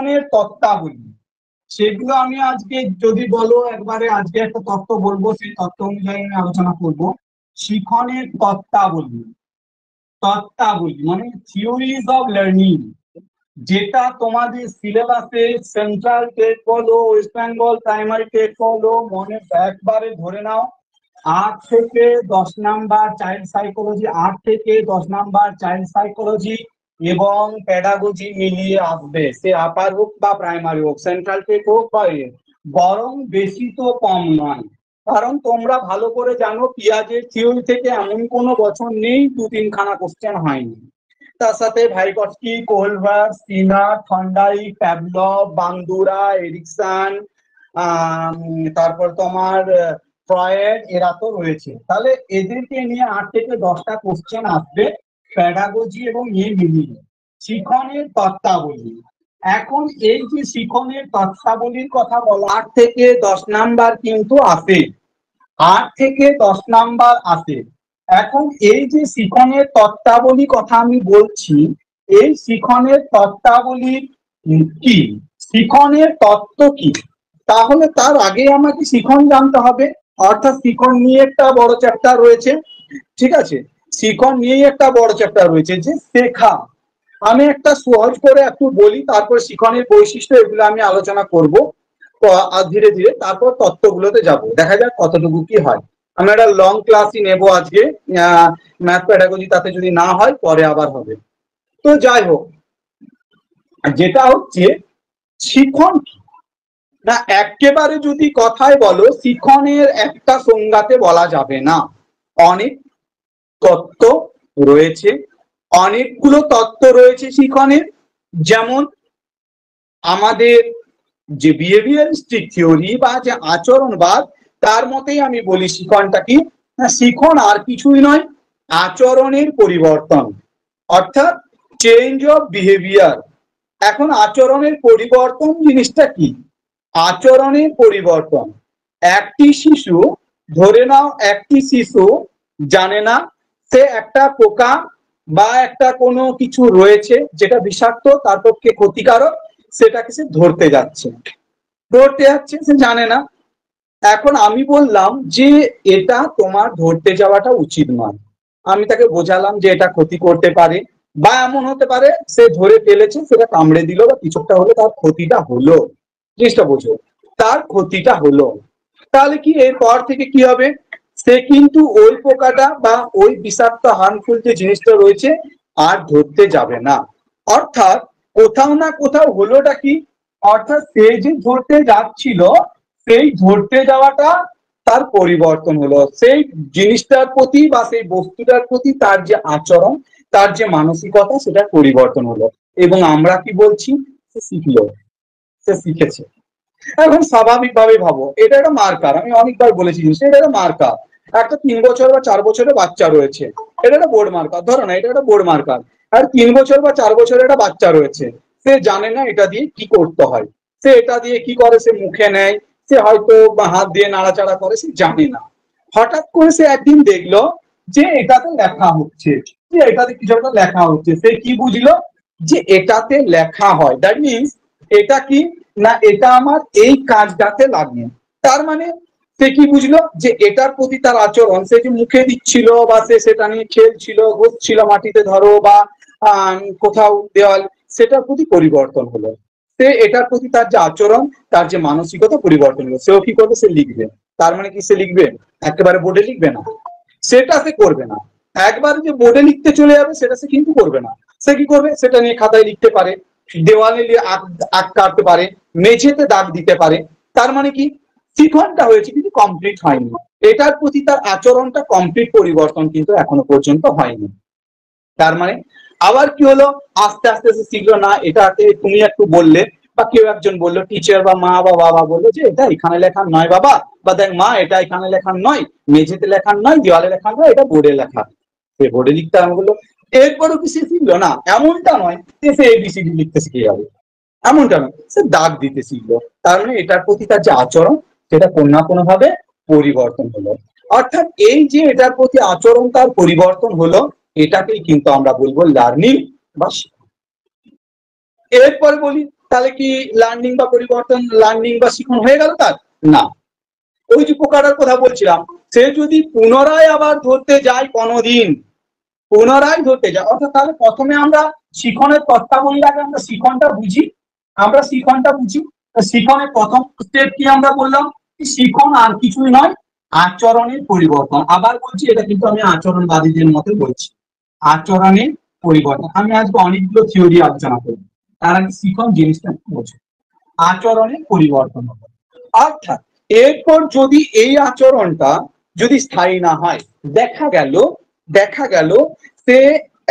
শিখনের তত্ত্বাবলী সেগুলো আমি আজকে যদি বলো একবারে আজকে একটা তত্ত্ব বলবো, সেই তত্ত্ব অনুযায়ী আমি আলোচনা করব। শিখনের তত্ত্বাবলী, তত্ত্বাবলী মানে থিওরিজ অফ লার্নিং, যেটা তোমাদের সিলেবাসে সেন্ট্রাল টেট বলো, ওয়েস্ট বেঙ্গল প্রাইমারি টেট বলো, মনে একবারে ধরে নাও 8 থেকে 10 নাম্বার চাইল্ড সাইকোলজি, 8 থেকে 10 নাম্বার চাইল্ড সাইকোলজি এবং প্যাডাগজি মিলিয়ে আসবে। সে আপার হোক বা প্রাইমারি হোক, সেন্ট্রাল টেট হোক বা বরং বেশি তো কম নয়। কারণ তোমরা ভালো করে জানো পিয়াজের থিওরি থেকে এমন কোনো বছর নেই 2-3 খানা কোশ্চেন হয়নি। তার সাথে Vygotsky, Kohlberg, Skinner, Thorndike, Pavlov, Bandura, Erikson, তারপর তোমার ফ্রয়েড, এরা তো রয়েছে। তাহলে এদেরকে নিয়ে 8 থেকে 10টা কোশ্চেন আসবে প্যাডাগজি এবং মিলিয়ে। শিখনের তত্ত্বাবলী, এখন এই যে শিখনের তত্ত্বাবলীর কথা বলা 8 থেকে 10 নাম্বার কিন্তু আসে, 8 থেকে 10 নাম্বার আসে। এখন এই যে শিখনের তত্ত্বাবলী কথা আমি বলছি, এই শিখনের তত্ত্বাবলী কি, শিখনের তত্ত্ব কি, তাহলে তার আগে আমাকে শিখন জানতে হবে। অর্থাৎ শিখন নিয়ে একটা বড় চ্যাপ্টার রয়েছে, ঠিক আছে, শিখন নিয়ে একটা বড় চ্যাপ্টার রয়েছে যে শেখা। আমি একটা সহজ করে একটু বলি, তারপর শিখনের বৈশিষ্ট্য এগুলো আমি আলোচনা করব ধীরে ধীরে, তারপর তত্ত্বগুলোতে যাব, দেখা যাক কতটুকু কি হয়। আমরা একটা লং ক্লাসই নেব আজকে, ম্যাথ প্যাডাগজি, তাতে যদি না হয় পরে আবার হবে। তো যাই হোক, যেটা হচ্ছে শিখন কি না, একেবারে যদি কথায় বলো শিখনের একটা সংজ্ঞাতে বলা যাবে না, অনেক তত্ত্ব রয়েছে, অনেকগুলো তত্ত্ব রয়েছে শিখনের। যেমন আমাদের যে বিহেভিয়ারিস্টিক থিওরি বা যে আচরণবাদ, তার মতেই আমি বলি শিখনটা কি না, শিখন আর কিছুই নয়, আচরণের পরিবর্তন, অর্থাৎ চেঞ্জ অফ বিহেভিয়ার। এখন আচরণের পরিবর্তন জিনিসটা কি, আচরণের পরিবর্তন, একটি শিশু, ধরে নাও একটি শিশু জানে না সে একটা পোকা বা একটা কোনো কিছু রয়েছে যেটা বিষাক্ত, তার পক্ষে ক্ষতিকারক, সেটাকে সে ধরতে যাচ্ছে, সে জানে না। এখন আমি বললাম যে এটা তোমার ধরতে যাওয়াটা উচিত নয়, আমি তাকে বোঝালাম যে এটা ক্ষতি করতে পারে, বা এমন হতে পারে সে ধরে ফেলেছে, সেটা কামড়ে দিল বা কিছুটা হলো, তার ক্ষতিটা হলো, জিনিসটা বোঝো, তার ক্ষতিটা হলো। তাহলে কি এরপর থেকে কি হবে, সে কিন্তু ওই পোকাটা বা ওই বিষাক্ত হার্মফুল যে জিনিসটা রয়েছে আর ধরতে যাবে না। অর্থাৎ কোথাও না কোথাও হলোটা কি, অর্থাৎ সে যে ধরতে যাচ্ছিল, সেই ধরতে যাওয়াটা তার পরিবর্তন হলো, সেই জিনিসটার প্রতি বা সেই বস্তুটার প্রতি তার যে আচরণ, তার যে মানসিকতা, সেটার পরিবর্তন হলো। এবং আমরা কি বলছি, সে শিখলো, সে শিখেছে। এখন স্বাভাবিকভাবে ভাবো, এটা একটা মার্কার, আমি অনেকবার বলেছি জিনিসটা, এটা একটা মার্কার। একটা 3 বছর বা 4 বছরের বাচ্চা রয়েছে, এটা একটা বোর্ড মার্কার, ধরো না এটা একটা বোর্ড মার্কার। আর 3 বছর বা 4 বছরের একটা বাচ্চা রয়েছে, সে জানে না এটা দিয়ে কি করতে হয়, সে এটা দিয়ে কি করে, সে মুখে নেয়, সে হয়তো হাত দিয়ে নাড়াচাড়া করে, সে জানে না। হঠাৎ করে সে একদিন দেখলো যে এটাতে লেখা হচ্ছে, যে এটাতে কিছু একটা লেখা হচ্ছে, সে কি বুঝলো যে এটাতে লেখা হয়, দ্যাট মিনস এটা কি না, এটা আমার এই কাজটাতে লাগে। তার মানে সে কি বুঝলো যে এটার প্রতি তার আচরণ, সে যে মুখে দিচ্ছিল বা সে সেটা নিয়ে খেলছিল, ঘুরছিল মাটিতে ধরো বা কোথাও দেওয়াল, সেটার প্রতি পরিবর্তন হলো। সে এটার প্রতি তার যে আচরণ, তার যে মানসিকতা পরিবর্তন হলো, সেও কি করবে, সে লিখবে। তার মানে কি সে লিখবে, একেবারে বোর্ডে লিখবে না, সেটা সে করবে না। একবার যে বোর্ডে লিখতে চলে যাবে সেটা সে কিন্তু করবে না। সে কি করবে, সেটা নিয়ে খাতায় লিখতে পারে, দেওয়ালে আঁক কাটতে পারে, মেঝেতে দাগ দিতে পারে। তার মানে কি শিখনটা হয়েছে কিন্তু কমপ্লিট হয়নি, এটার প্রতি তার আচরণটা কমপ্লিট পরিবর্তন কিন্তু এখনো পর্যন্ত হয়নি। তার মানে আবার কি হলো, আস্তে আস্তে সে শিখলো না, এটাতে তুমি একটু বললে বা কেউ একজন বললো, টিচার বা মা বা বাবা বললো যে এটা এখানে লেখার নয় বাবা, বা দেখ মা এটা এখানে লেখার নয়, মেঝেতে লেখার নয়, দেওয়ালে লেখার নয়, এটা বোর্ডে লেখা। সে বোর্ডে লিখতে আরম্ভ করলো, এরপরও কি সে শিখলো না, এমনটা নয় যে সে এবিসিডি লিখতে শিখে যাবে, এমনটা নয়, সে দাগ দিতে শিখলো। তার মানে এটার প্রতি তার যে আচরণ, সেটা কোনো না কোনো ভাবে পরিবর্তন হলো। অর্থাৎ এই যে এটার প্রতি আচরণ তার পরিবর্তন হলো, এটাকেই কিন্তু আমরা বলবো লার্নিং বা শিক্ষা। এরপর বলি, তাহলে কি লার্নিং বা পরিবর্তন, লার্নিং বা শিখন হয়ে গেল তার? না। ওই যে পোকাটার কথা বলছিলাম, সে যদি পুনরায় আবার ধরতে যায় কোনোদিন, পুনরায় ধরতে যায়, অর্থাৎ তাহলে প্রথমে আমরা শিখনের তত্ত্বাবলীর আগে আমরা শিখনটা বুঝি। আমরা শিখনটা বুঝি। শিখনের প্রথম স্টেপ কি আমরা বললাম? শিখন আর কিছুই নয়, আচরণের পরিবর্তন। আবার বলছি, এটা কিন্তু আমি আচরণবাদীদের মতে বলছি, আচরণের পরিবর্তন। আমি আজকে অনেকগুলো থিওরি আলোচনা করব, তার আগে শিখন জিনিসটা বোঝো। আচরণের পরিবর্তন হবে, অর্থাৎ এরপর যদি এই আচরণটা যদি স্থায়ী না হয়, দেখা গেল সে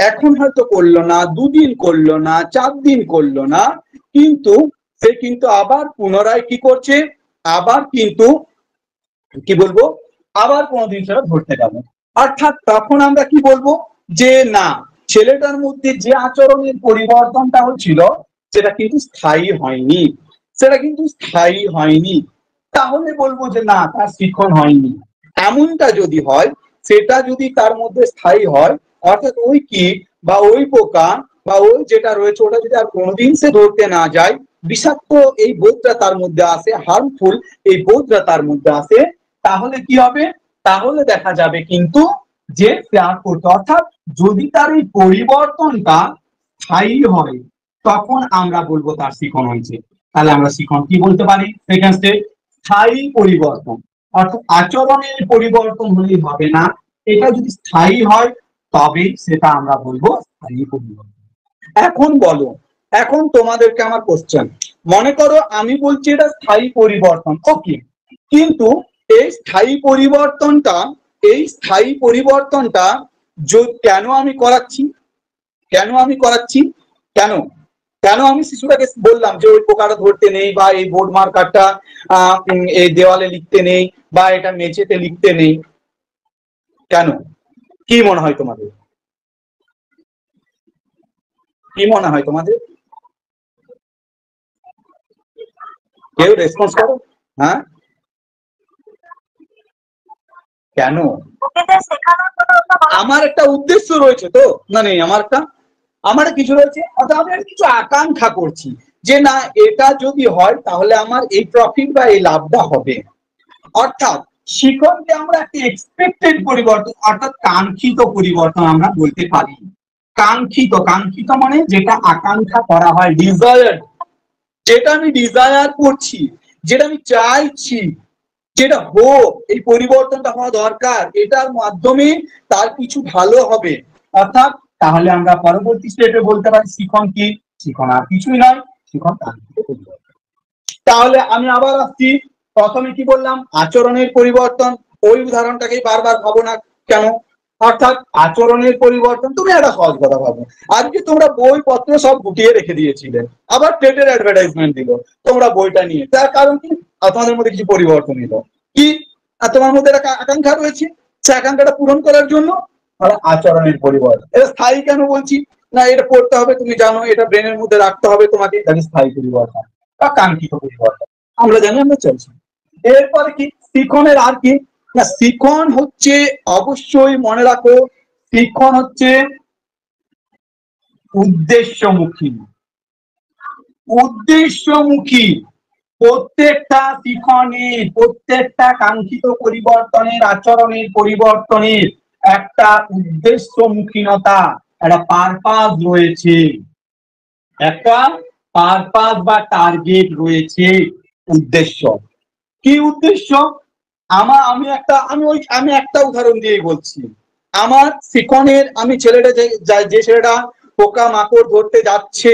এখন হয়তো করলো না, 2 দিন করলো না, 4 দিন করলো না, কিন্তু সে কিন্তু আবার পুনরায় কি করছে, আবার কিন্তু কি বলবো, আবার কোনোদিন সেটা ধরতে গেল। অর্থাৎ তখন আমরা কি বলবো, যে না, ছেলেটার মধ্যে যে আচরণের পরিবর্তনটা হচ্ছিল সেটা কিন্তু স্থায়ী হয়নি, সেটা কিন্তু স্থায়ী হয়নি। তাহলে বলবো যে না, তার শিখন হয়নি। এমনটা যদি হয়, সেটা যদি তার মধ্যে স্থায়ী হয়, অর্থাৎ ওই কীট বা ওই পোকা বা ওই যেটা রয়েছে ওটা যদি আর কোনোদিন সে ধরতে না যায়, বিষাক্ত এই বোধটা তার মধ্যে আসে, হার্মফুল এই বোধটা তার মধ্যে আসে, তাহলে কি হবে, তাহলে দেখা যাবে কিন্তু যে সে আর করতে, অর্থাৎ যদি তার এই পরিবর্তনটা স্থায়ী হয়, তখন আমরা বলবো তার শিখন হয়েছে। তাহলে আমরা শিখন কি বলতে পারি? সেকেন্ড স্টেপ, স্থায়ী পরিবর্তন। অর্থাৎ আচরণের পরিবর্তন হলেই হবে না, এটা যদি স্থায়ী হয় তবে সেটা আমরা বলবো স্থায়ী পরিবর্তন। এখন বলো, এখন তোমাদেরকে আমার কোশ্চেন, মনে করো আমি বলছি এটা স্থায়ী পরিবর্তন, ওকে, কিন্তু এই স্থায়ী পরিবর্তনটা, এই স্থায়ী পরিবর্তনটা কেন আমি করাচ্ছি, কেন আমি করাচ্ছি, কেন কেন আমি শিশুটাকে বললাম যে ওই পোকাটা ধরতে নেই, বা এই বোর্ড মার্কারটা এই দেওয়ালে লিখতে নেই, বা এটা মেঝেতে লিখতে নেই, কেন? কি মনে হয় তোমাদের, কি মনে হয় তোমাদের? কেউ রেসপন্স করো। হ্যাঁ, কেন? আমার একটা উদ্দেশ্য রয়েছে তো, না নেই আমার কিছু রয়েছে, অর্থাৎ আমি কিছু আকাঙ্ক্ষা করছি যে না, এটা যদি হয় তাহলে আমার এই প্রফিট বা এই লাভটা হবে। অর্থাৎ শিখনকে আমরা একটি এক্সপেক্টেড পরিবর্তন, অর্থাৎ কাঙ্ক্ষিত পরিবর্তন আমরা বলতে পারি। কাঙ্ক্ষিত মানে যেটা আকাঙ্ক্ষা করা হয়, ডিজায়ার, যেটা আমি ডিজায়ার করছি, যেটা আমি চাইছি, যেটা হোক, এই পরিবর্তনটা হওয়া দরকার, এটার মাধ্যমে তার কিছু ভালো হবে। অর্থাৎ তাহলে আমরা পরবর্তী স্টেপে বলতে পারি শিখন কি, শিখন আর কিছুই নয়, শিখন কাঙ্ক্ষিত পরিবর্তন। তাহলে আমি আবার আসছি, প্রথমে কি বললাম, আচরণের পরিবর্তন। ওই উদাহরণটাকেই বারবার ভাবো না কেন, অর্থাৎ আচরণের পরিবর্তন। তুমি একটা সহজ কথা ভাবো, আজকে তোমরা বইপত্র সব গুটিয়ে রেখে দিয়েছিলে, আবার টেটের অ্যাডভার্টাইজমেন্ট দিল, তোমরা বইটা নিয়ে, তার কারণ কি, তোমাদের মধ্যে কিছু পরিবর্তন এলো, কি তোমার মধ্যে একটা আকাঙ্ক্ষা রয়েছে, সে আকাঙ্ক্ষাটা পূরণ করার জন্য আচরণের পরিবর্তন। এটা স্থায়ী কেন বলছি, না এটা পড়তে হবে, তুমি জানো এটা ব্রেনের মধ্যে রাখতে হবে তোমাকে, এটা স্থায়ী পরিবর্তন বা কাঙ্ক্ষিত পরিবর্তন, আমরা জানি, আমরা চলছি। এরপরে কি শিখনের আর কি, না শিখন হচ্ছে, অবশ্যই মনে রাখো, শিখন হচ্ছে উদ্দেশ্যমুখী। উদ্দেশ্যমুখী প্রত্যেকটা শিখনের, প্রত্যেকটা কাঙ্ক্ষিত পরিবর্তনের, আচরণের পরিবর্তনের একটা উদ্দেশ্যমুখীনতা, একটা পারপাস রয়েছে, একটা পারপাস বা টার্গেট রয়েছে, উদ্দেশ্য। কি উদ্দেশ্য? আমি একটা উদাহরণ দিয়ে বলছি। আমার শিখনের, আমি ছেলেটা যে ছেলেটা পোকা মাকড় ধরতে যাচ্ছে,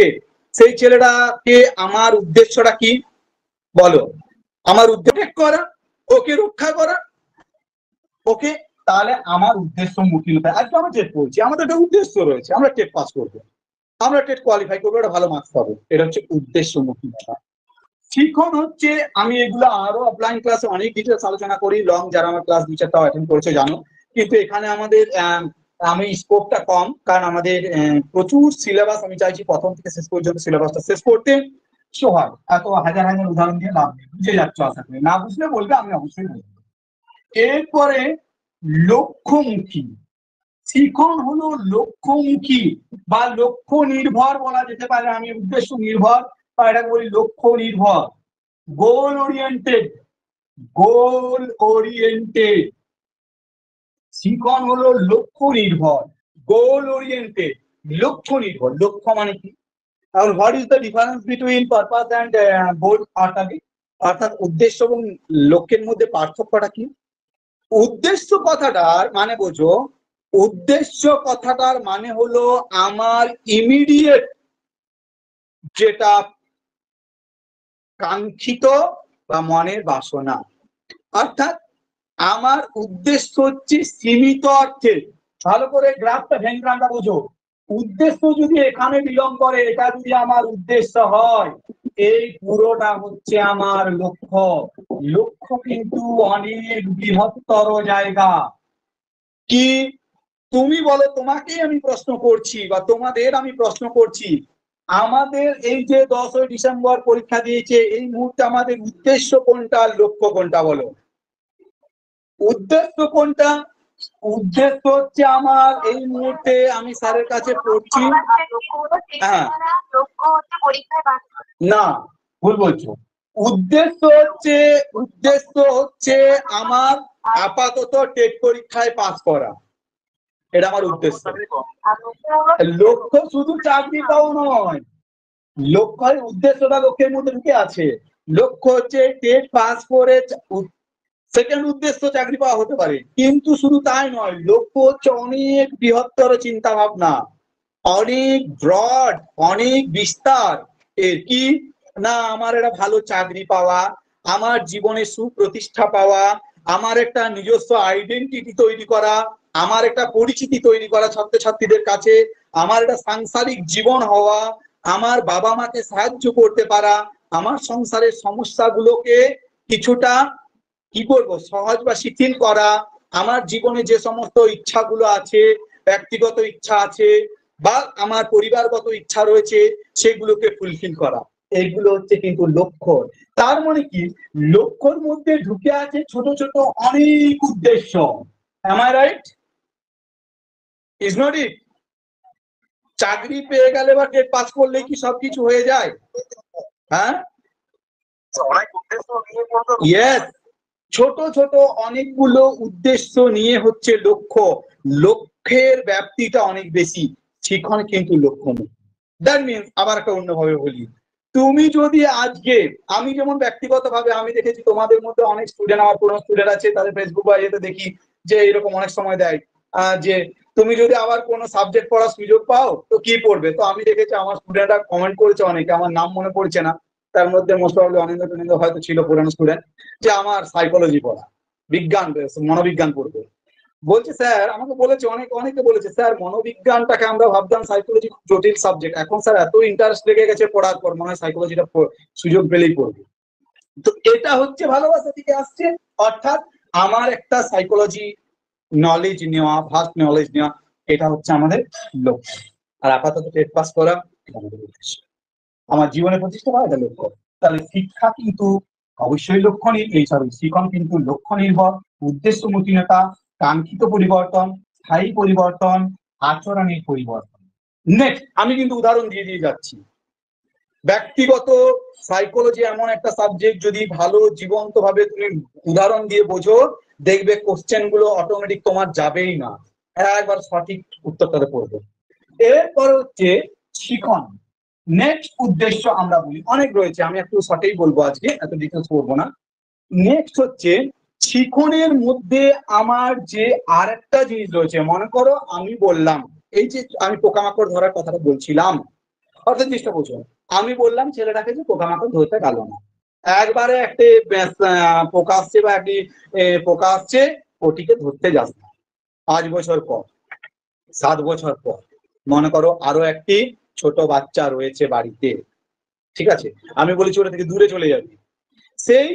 সেই ছেলেটাকে আমার উদ্দেশ্যটা কি বলো? আমার উদ্দেশ্য করা, ওকে রক্ষা করা, ওকে। তাহলে আমার উদ্দেশ্য মুখিলতা, আজকে আমরা টেট পড়ছি, আমাদের একটা উদ্দেশ্য রয়েছে, আমরা টেট পাস করবো, আমরা টেট কোয়ালিফাই করবো, একটা ভালো মার্কস পাবো, এটা হচ্ছে উদ্দেশ্যমুখিতা। শিখন হচ্ছে, আমি এগুলো আরো অফলাইন ক্লাসে অনেক ডিটেলস আলোচনা করি, লং যারা আমার ক্লাস 2-4টা অ্যাটেন্ড করেছে জানো, কিন্তু এখানে আমাদের আমি স্কোপটা কম, কারণ আমাদের প্রচুর সিলেবাস, আমি চাইছি প্রথম থেকে শেষ পর্যন্ত সিলেবাসটা শেষ করতে। হয় এত হাজার হাজার উদাহরণ দিয়ে লাভ নেই, বুঝে যাচ্ছ আশা করি, না বুঝলে বলবে, আমি অবশ্যই বলবো। এরপরে লক্ষ্যমুখী। শিখন হলো লক্ষ্যমুখী বা লক্ষ্য নির্ভর বলা যেতে পারে, আমি উদ্দেশ্য নির্ভর বা এটাকে বলি লক্ষ্য নির্ভর। গোল ওরিয়েন্টেড, গোল ওরিয়েন্টেড। শিখন হলো লক্ষ্য নির্ভর, গোল ওরিয়েন্টেড, লক্ষ্য নির্ভর। লক্ষ্য মানে কি? এখন what is the difference between purpose and goal? অর্থাৎ উদ্দেশ্য এবং লক্ষ্যের মধ্যে পার্থক্যটা কি? উদ্দেশ্য কথাটার মানে বোঝো, উদ্দেশ্য কথাটার মানে হলো আমার ইমিডিয়েট যেটা কাঙ্ক্ষিত বা মনের বাসনা। অর্থাৎ আমার উদ্দেশ্য হচ্ছে সীমিত অর্থে। ভালো করে গ্রাফটা ভেঙ্গ্রামটা বোঝো। উদ্দেশ্য যদি এখানে বিলং করে, এটা যদি আমার উদ্দেশ্য হয়, এই পুরোটা হচ্ছে আমার লক্ষ্য। লক্ষ্য কিন্তু অনেক বৃহত্তর জায়গা। কি তুমি বলো, তোমাকেই আমি প্রশ্ন করছি বা তোমাদের আমি প্রশ্ন করছি, আমাদের এই যে 10ই ডিসেম্বর পরীক্ষা দিয়েছে, এই মুহূর্তে আমাদের উদ্দেশ্য কোনটা, লক্ষ্য কোনটা বলো? উদ্দেশ্য কোনটা? উদ্দেশ্য হচ্ছে আমার এই মুহূর্তে আমি স্যারের কাছে পড়ছি। হ্যাঁ, না, ভুল বলছো। উদ্দেশ্য হচ্ছে আমার আপাতত টেট পরীক্ষায় পাস করা, এটা আমার উদ্দেশ্য। লক্ষ্য শুধু চাকরি পাও নয়, লক্ষ্য উদ্দেশ্যটা লক্ষ্যের মধ্যে ঢুকে আছে। লক্ষ্য হচ্ছে টেট পাস করে সেকেন্ড উদ্দেশ্য চাকরি পাওয়া হতে পারে, কিন্তু শুধু তাই নয়, লক্ষ্য হচ্ছে অনেক বৃহত্তর চিন্তা ভাবনা, অনেক ব্রড, অনেক বিস্তার। এর কি না, আমার একটা ভালো চাকরি পাওয়া, আমার জীবনে সুপ্রতিষ্ঠা পাওয়া, আমার একটা নিজস্ব আইডেন্টিটি তৈরি করা, আমার একটা পরিচিতি তৈরি করা ছাত্রছাত্রীদের কাছে, আমার একটা সাংসারিক জীবন হওয়া, আমার বাবা মাকে সাহায্য করতে পারা, আমার সংসারের সমস্যাগুলোকে কিছুটা কি করবো সহজ বা শিথিল করা, আমার জীবনে যে সমস্ত ইচ্ছাগুলো আছে, ব্যক্তিগত ইচ্ছা আছে বা আমার পরিবারগত ইচ্ছা রয়েছে, সেগুলোকে ফুলফিল করা, এইগুলো হচ্ছে কিন্তু লক্ষ্য। তার মানে কি, লক্ষ্যর মধ্যে ঢুকে আছে ছোট ছোট অনেক উদ্দেশ্য। Am I right? Is not it? চাকরি পেয়ে গেলে বা টেট পাস করলে কি সবকিছু হয়ে যায়? হ্যাঁ, ইয়েস, ছোট ছোট অনেকগুলো উদ্দেশ্য নিয়ে হচ্ছে লক্ষ্য। লক্ষ্যের ব্যাপ্তিটা অনেক বেশি, শিখন কিন্তু লক্ষ্য নেই। দ্যাট মিনস, আবার একটা অন্যভাবে বলি, তুমি যদি আজকে, আমি যেমন ব্যক্তিগতভাবে আমি দেখেছি তোমাদের মধ্যে অনেক স্টুডেন্ট, আমার পুরনো স্টুডেন্ট আছে, তাদের ফেসবুক বা ইয়েতে দেখি যে এরকম অনেক সময় দেয় যে তুমি যদি আবার কোনো সাবজেক্ট পড়ার সুযোগ পাও তো কি পড়বে। তো আমি দেখেছি আমার স্টুডেন্টরা কমেন্ট করেছে, অনেকে, আমার নাম মনে পড়ছে না, তার মধ্যে মোস্ট প্রবাবলি অনিন্দ টনিন্দ হয়তো ছিল পুরানো স্টুডেন্ট, যে আমার সাইকোলজি পড়া, বিজ্ঞান, মনোবিজ্ঞান পড়বে। বলছে স্যার, আমাকে বলেছে অনেকে বলেছে স্যার, মনোবিজ্ঞানটাকে আমরা ভাবতাম সাইকোলজি খুব জটিল সাবজেক্ট, এখন স্যার এত ইন্টারেস্ট লেগে গেছে পড়ার পর, মনে হয় সাইকোলজিটা সুযোগ পেলেই পড়বে। তো এটা হচ্ছে ভালোবাসা থেকে আসছে। অর্থাৎ আমার একটা সাইকোলজি নলেজ নেওয়া, ফার্স্ট নলেজ নেওয়া, এটা হচ্ছে আমাদের লক্ষ্য। আর আপাতত টেট পাস করা আমাদের উদ্দেশ্য, আমার জীবনে প্রতিষ্ঠা করা এটা লক্ষ্য। তাহলে শিক্ষা কিন্তু অবশ্যই লক্ষ্য এই শিখন কিন্তু লক্ষ্য নির্ভর, উদ্দেশ্যমূলকতা, কাঙ্ক্ষিত পরিবর্তন, স্থায়ী পরিবর্তন, আচরণের পরিবর্তন। নেক্সট, আমি কিন্তু উদাহরণ দিয়ে দিয়ে যাচ্ছি। ব্যক্তিগত সাইকোলজি এমন একটা সাবজেক্ট, যদি ভালো জীবন্ত ভাবে তুমি উদাহরণ দিয়ে বোঝো, দেখবে কোশ্চেন গুলো অটোমেটিক তোমার যাবেই না, একবার সঠিক উত্তরটাতে পড়বে। এরপর হচ্ছে শিখন। নেক্সট উদ্দেশ্য আমরা বলি, অনেক রয়েছে, আমি একটু সঠিক বলবো আজকে, এত ডিটেলস করবো না। নেক্সট হচ্ছে শিখনের মধ্যে আমার যে আর একটা জিনিস রয়েছে, মনে করো আমি বললাম, এই যে আমি পোকামাকড় ধরার কথাটা বলছিলাম, অর্থাৎ জিনিসটা বোঝো, আমি বললাম ছেলেটাকে যে পোকামাকড় ধরতে গেল না, একবারে একটি পোকা আসছে বা একটি পোকা আসছে, ওটিকে ধরতে যাস না। 5 বছর পর, 7 বছর পর, মনে করো আরো একটি ছোট বাচ্চা রয়েছে বাড়িতে, ঠিক আছে, আমি বলেছি ওটা থেকে দূরে চলে যাবি। সেই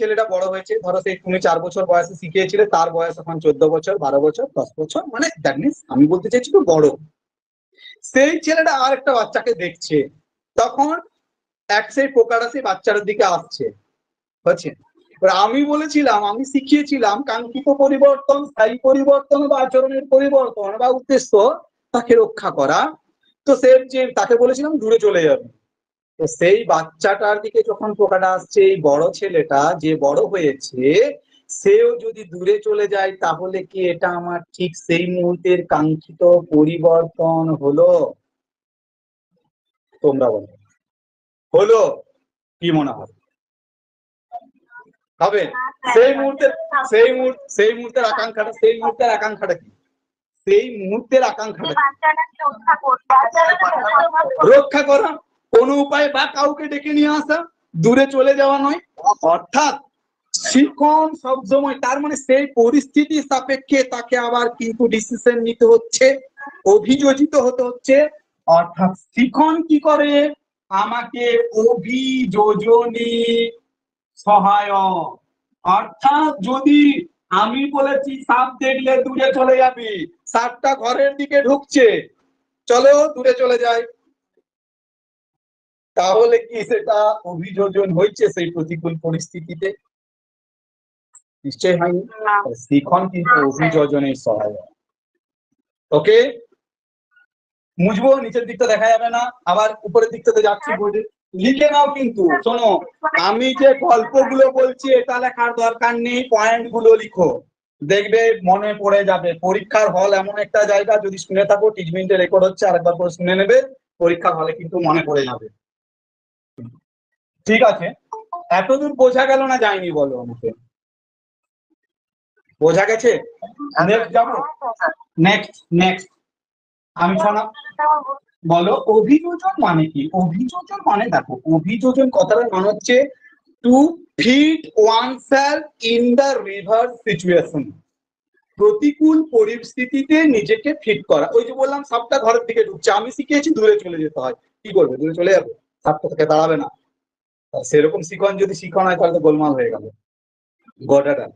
ছেলেটা বড় হয়েছে, ধরো সেই তুমি 4 বছর বয়সে শিখিয়েছিলে, তার বয়স এখন 14 বছর, 12 বছর, 10 বছর, মানে দ্যাট মিনস আমি বলতে চাইছি তো বড়। সেই ছেলেটা আর একটা বাচ্চাকে দেখছে, তখন সেই পোকাটা সেই বাচ্চাটার দিকে আসছে, বুঝছে? আমি বলেছিলাম, আমি শিখিয়েছিলাম কাঙ্ক্ষিত পরিবর্তন, স্থায়ী পরিবর্তন বা আচরণের পরিবর্তন বা উদ্দেশ্য তাকে রক্ষা করা। তো সে যে তাকে বলেছিলাম দূরে চলে যাবে, তো সেই বাচ্চাটার দিকে যখন পোকাটা আসছে, এই বড় ছেলেটা যে বড় হয়েছে সেও যদি দূরে চলে যায়, তাহলে কি এটা আমার ঠিক সেই মুহূর্তের কাঙ্ক্ষিত পরিবর্তন হলো? তোমরা বলো, হলো? কি মনে হয়, হবে? সেই মুহূর্তের আকাঙ্ক্ষাটা কি? সেই মুহূর্তের আকাঙ্ক্ষাটা রক্ষা করা, কোন উপায় বা কাউকে ডেকে নিয়ে আসা, দূরে চলে যাওয়া নয়। অর্থাৎ শিখন সবসময়, তার মানে সেই পরিস্থিতি সাপেক্ষে তাকে আবার কিন্তু ডিসিশন নিতে হচ্ছে, অভিযোজিত হতে হচ্ছে। অর্থাৎ শিখন কি করে, আমাকে অভিযোজনী সহায়ক। অর্থাৎ যদি আমি বলেছি সাপ দেখলে দূরে চলে যাবি, সাপটা ঘরের দিকে ঢুকছে, চলো দূরে চলে যায়, তাহলে কি সেটা অভিযোজন হয়েছে সেই প্রতিকূল পরিস্থিতিতে? নিশ্চয় হয়নি। শিখন কিন্তু অভিযোজনের সহায়ক। ওকে, মুছবো, নিচের দিকটা দেখা যাবে না, আবার উপরের দিকটাতে যাচ্ছি, বোর্ডে লিখে নাও। কিন্তু শোনো, আমি যে গল্পগুলো বলছি এটা লেখার দরকার নেই, পয়েন্ট গুলো লিখো, দেখবে মনে পড়ে যাবে। পরীক্ষার হল এমন একটা জায়গা, যদি শুনে থাকো, টিচমেন্টে রেকর্ড হচ্ছে, আরেকবার করে শুনে নেবে, পরীক্ষার হলে কিন্তু মনে পড়ে যাবে। ঠিক আছে, এতদূর বোঝা গেল না যায়নি বলো আমাকে? বোঝা গেছে? নেক্সট যাবো, নেক্সট আমি শোনা, বলো অভিযোজন মানে কি? অভিযোজন মানে দেখো, অভিযোজন কথাটার মানে হচ্ছে to fit oneself in the reverse situation. প্রতিকূল পরিস্থিতিতে নিজেকে ফিট করা। ওই যে বললাম সাপটা ঘরের দিকে ঢুকছে, আমি শিখিয়েছি দূরে চলে যেতে হয়, কি করবে? দূরে চলে যাবে, সাপটা থেকে দাঁড়াবে না। সেরকম শিখন যদি শিখন হয় তাহলে তো গোলমাল হয়ে গেল গোটাটা,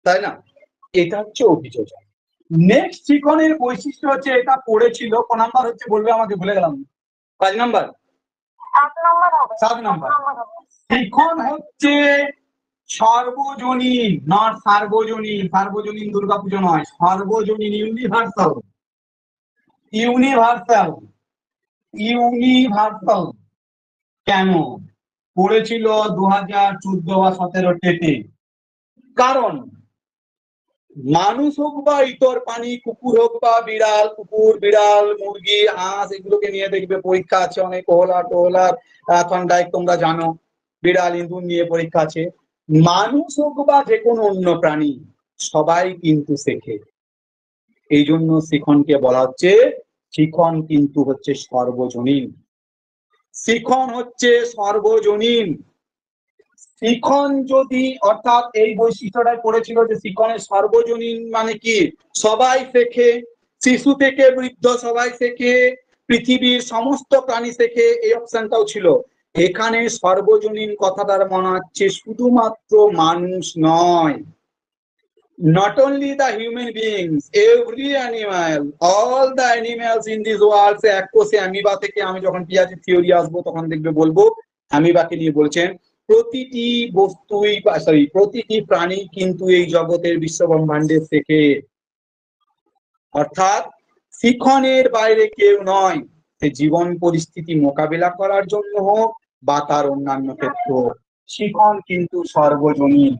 তাই না? এটা হচ্ছে অভিযোজন। নেক্সট শিখনের বৈশিষ্ট্য হচ্ছে, এটা পড়েছিল, ক নাম্বার হচ্ছে বলবে আমাকে, ভুলে গেলাম। 5 নাম্বার, 7 নাম্বার। শিখন হচ্ছে সর্বজনীন, নট সার্বজনীন। সার্বজনীন দুর্গাপুজো নয়, সর্বজনীন, ইউনিভার্সাল। Universal, universal. কেন পড়েছিল 2014 বা 17 টেটে? কারণ মানুষ হোক বা ইতর প্রাণী, কুকুর হোক বা বিড়াল, কুকুর বিড়াল মুরগি হাঁস, এগুলোকে নিয়ে দেখবে পরীক্ষা আছে অনেক, ওহলা টোহলা থন্ডাইক, তোমরা জানো, বিড়াল ইঁদুর নিয়ে পরীক্ষা আছে। মানুষ হোক বা যে কোনো অন্য প্রাণী, সবাই কিন্তু শেখে। এই জন্য শিখনকে বলা হচ্ছে, শিখন কিন্তু হচ্ছে সর্বজনীন। শিখন হচ্ছে সর্বজনীন। শিখন যদি, অর্থাৎ এই বৈশিষ্ট্যটাই পড়েছিল যে শিখনের সর্বজনীন মানে কি, সবাই শেখে, শিশু থেকে বৃদ্ধ সবাই শেখে, পৃথিবীর সমস্ত প্রাণী শেখে, এই অপশনটাও ছিল। এখানে সর্বজনীন কথাটার মনে হচ্ছে শুধুমাত্র মানুষ নয়, not only the human beings, every animal, all the animals in this world। এক কোষে অ্যামিবা থেকে, আমি যখন পিয়াজের থিওরি আসবো তখন দেখবে বলবো, অ্যামিবাকে নিয়ে বলছেন, প্রতিটি বস্তুই, প্রতিটি প্রাণী কিন্তু এই জগতের বিশ্বব্রহ্মাণ্ডের থেকে। অর্থাৎ শিখনের বাইরে কেউ নয়, সে জীবন পরিস্থিতি মোকাবিলা করার জন্য হোক বা তার অন্যান্য ক্ষেত্র, শিখন কিন্তু সর্বজনীন।